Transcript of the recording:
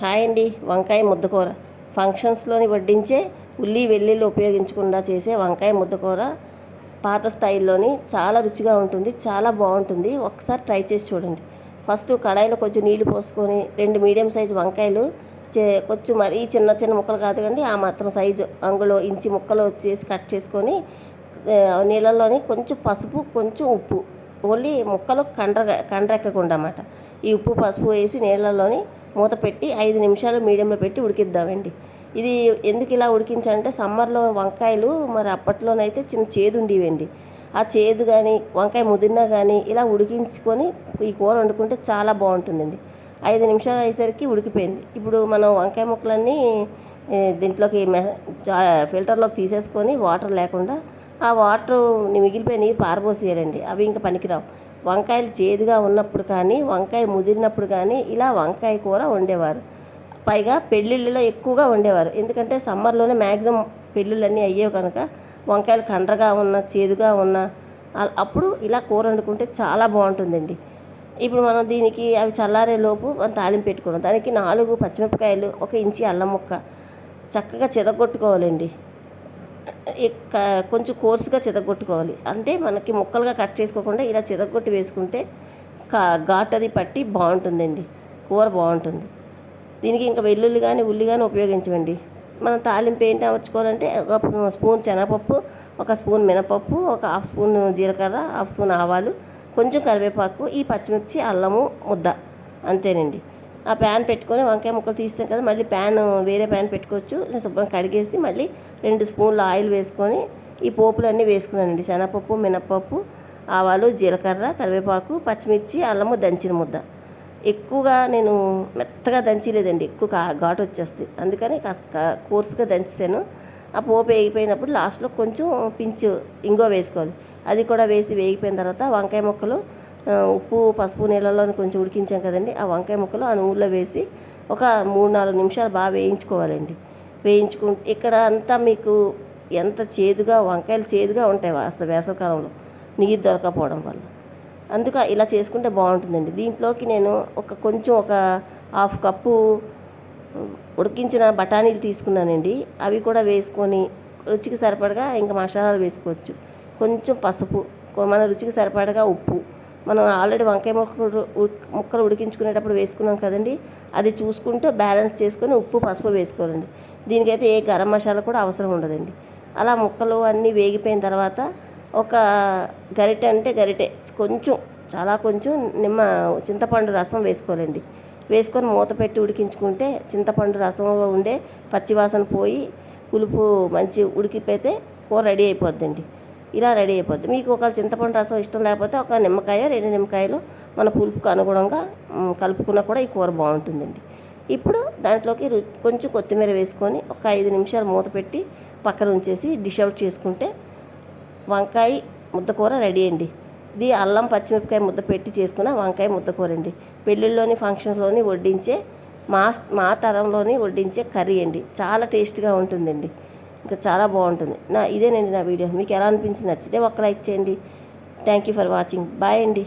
Hi అండి. వంకాయ ముద్దకూర ఫంక్షన్స్లోని వడ్డించే ఉల్లి వెల్లుల్లి ఉపయోగించకుండా చేసే వంకాయ ముద్దకూర పాత స్టైల్లోని చాలా రుచిగా ఉంటుంది, చాలా బాగుంటుంది. ఒకసారి ట్రై చేసి చూడండి. ఫస్ట్ కడాయిలో కొంచెం నీళ్లు పోసుకొని 2 మీడియం సైజు వంకాయలు కొంచెం మరీ చిన్న చిన్న ముక్కలు కాదు కండి, ఆ మాత్రం సైజు అంగుళం ఇంచి ముక్కలు చేసి కట్ చేసుకొని నీళ్ళల్లోని కొంచెం పసుపు కొంచెం ఉప్పు, ఓన్లీ ముక్కలు కండ్రెక్కకుండా అన్నమాట. ఈ ఉప్పు పసుపు వేసి నీళ్ళల్లోని మూత పెట్టి 5 నిమిషాలు మీడియంలో పెట్టి ఉడికిద్దామండి. ఇది ఎందుకు ఇలా ఉడికించాలంటే సమ్మర్లో వంకాయలు మరి అప్పట్లోనైతే చిన్న చేదు ఉండేవండి. ఆ చేదు కానీ వంకాయ ముదిరినా కానీ ఇలా ఉడికించుకొని ఈ కూర వండుకుంటే చాలా బాగుంటుందండి. 5 నిమిషాలు అయ్యేసరికి ఉడికిపోయింది. ఇప్పుడు మనం వంకాయ ముక్కలన్నీ దీంట్లోకి ఫిల్టర్లోకి తీసేసుకొని వాటర్ లేకుండా ఆ వాటర్ మిగిలిపోయి నీరు పారబోసేయాలండి. అవి ఇంకా పనికిరావు. వంకాయలు చేదుగా ఉన్నప్పుడు కానీ వంకాయ ముదిరినప్పుడు కానీ ఇలా వంకాయ కూర వండేవారు. పైగా పెళ్ళిళ్ళలో ఎక్కువగా వండేవారు. ఎందుకంటే సమ్మర్లోనే మ్యాక్సిమం పెళ్ళిళ్ళన్నీ అయ్యేవి కనుక వంకాయలు కండ్రగా ఉన్న చేదుగా ఉన్న అప్పుడు ఇలా కూర వండుకుంటే చాలా బాగుంటుందండి. ఇప్పుడు మనం దీనికి అవి చల్లారే లోపు తాలింపు పెట్టుకున్నాం. దానికి 4 పచ్చిమిరపకాయలు, 1 ఇంచి అల్లం ముక్క చక్కగా చెదగొట్టుకోవాలండి. కొంచెం కోర్సుగా చెదగొట్టుకోవాలి. అంటే మనకి ముక్కలుగా కట్ చేసుకోకుండా ఇలా చెదగొట్టి వేసుకుంటే ఘాటు అది పట్టి బాగుంటుందండి, కూర బాగుంటుంది. దీనికి ఇంకా వెల్లుల్లి కానీ ఉల్లి కానీ ఉపయోగించమండి. మనం తాలింపు ఏంటి అమర్చుకోవాలంటే 1 స్పూన్ శనగపప్పు, 1 స్పూన్ మినపప్పు, 1/2 స్పూన్ జీలకర్ర, 1/2 స్పూన్ ఆవాలు, కొంచెం కరివేపాకు, ఈ పచ్చిమిర్చి అల్లము ముద్ద, అంతేనండి. ఆ ప్యాన్ పెట్టుకొని వంకాయ ముక్కలు తీస్తాం కదా, మళ్ళీ వేరే ప్యాన్ పెట్టుకోవచ్చు. శుభ్రం కడిగేసి మళ్ళీ 2 స్పూన్లు ఆయిల్ వేసుకొని ఈ పోపులన్నీ వేసుకున్నానండి. శనగపప్పు, మినపప్పు, ఆవాలు, జీలకర్ర, కరివేపాకు, పచ్చిమిర్చి, అల్లము దంచిన ముద్ద. ఎక్కువగా నేను మెత్తగా దంచలేదండి, ఎక్కువ ఘాటు వచ్చేస్తుంది. అందుకని కాస్త కోర్సుగా దంచాను. ఆ పోపు వేగిపోయినప్పుడు లాస్ట్లో కొంచెం పించు ఇంగువ వేసుకోవాలి. అది కూడా వేసి వేగిపోయిన తర్వాత వంకాయ ముక్కలు ఉప్పు పసుపు నీళ్ళలో కొంచెం ఉడికించాం కదండి, ఆ వంకాయ ముక్కలు ఆ నూనెలో వేసి ఒక 3-4 నిమిషాలు బాగా వేయించుకోవాలండి. ఇక్కడ అంతా మీకు ఎంత చేదుగా వంకాయలు చేదుగా ఉంటాయి అసలు వేసవికాలంలో నీరు దొరకపోవడం వల్ల. అందుక ఇలా చేసుకుంటే బాగుంటుందండి. దీంట్లోకి నేను కొంచెం ఒక 1/2 కప్పు ఉడికించిన బఠానీలు తీసుకున్నానండి. అవి కూడా వేసుకొని రుచికి సరిపడగా ఇంకా మసాలాలు వేసుకోవచ్చు. కొంచెం పసుపు, మన రుచికి సరిపడగా ఉప్పు, మనం ఆల్రెడీ వంకాయ ముక్కలు ఉడికించుకునేటప్పుడు వేసుకున్నాం కదండి, అది చూసుకుంటూ బ్యాలెన్స్ చేసుకొని ఉప్పు పసుపు వేసుకోవాలండి. దీనికైతే ఏ గరం మసాలా కూడా అవసరం ఉండదండి. అలా ముక్కలు అన్నీ వేగిపోయిన తర్వాత ఒక గరిటె కొంచెం కొంచెం చింతపండు రసం వేసుకోవాలండి. వేసుకొని మూత పెట్టి ఉడికించుకుంటే చింతపండు రసంలో ఉండే పచ్చివాసన పోయి పులుపు మంచి ఉడికిపోతే కూర రెడీ అయిపోద్దండి. ఇలా రెడీ అయిపోద్ది. మీకు ఒక చింతపండు రసం ఇష్టం లేకపోతే 1 నిమ్మకాయ 2 నిమ్మకాయలు మన పులుపుకు అనుగుణంగా కలుపుకున్నా కూడా ఈ కూర బాగుంటుందండి. ఇప్పుడు దాంట్లోకి కొంచెం కొత్తిమీర వేసుకొని ఒక 5 నిమిషాలు మూత పెట్టి పక్కన ఉంచేసి డిష్ అవుట్ చేసుకుంటే వంకాయ ముద్దకూర రెడీ అండి. ఇది అల్లం పచ్చిమిరపకాయ ముద్ద పెట్టి చేసుకున్న వంకాయ ముద్దకూర అండి. పెళ్ళిళ్ళలోని ఫంక్షన్స్లోని వడ్డించే మా తరంలోని వడ్డించే కర్రీ అండి. చాలా టేస్ట్గా ఉంటుందండి, ఇంకా చాలా బాగుంటుంది. ఇదేనండి నా వీడియో. మీకు ఎలా అనిపించింది? నచ్చితే ఒక లైక్ చేయండి. Thank you for watching. Bye అండి.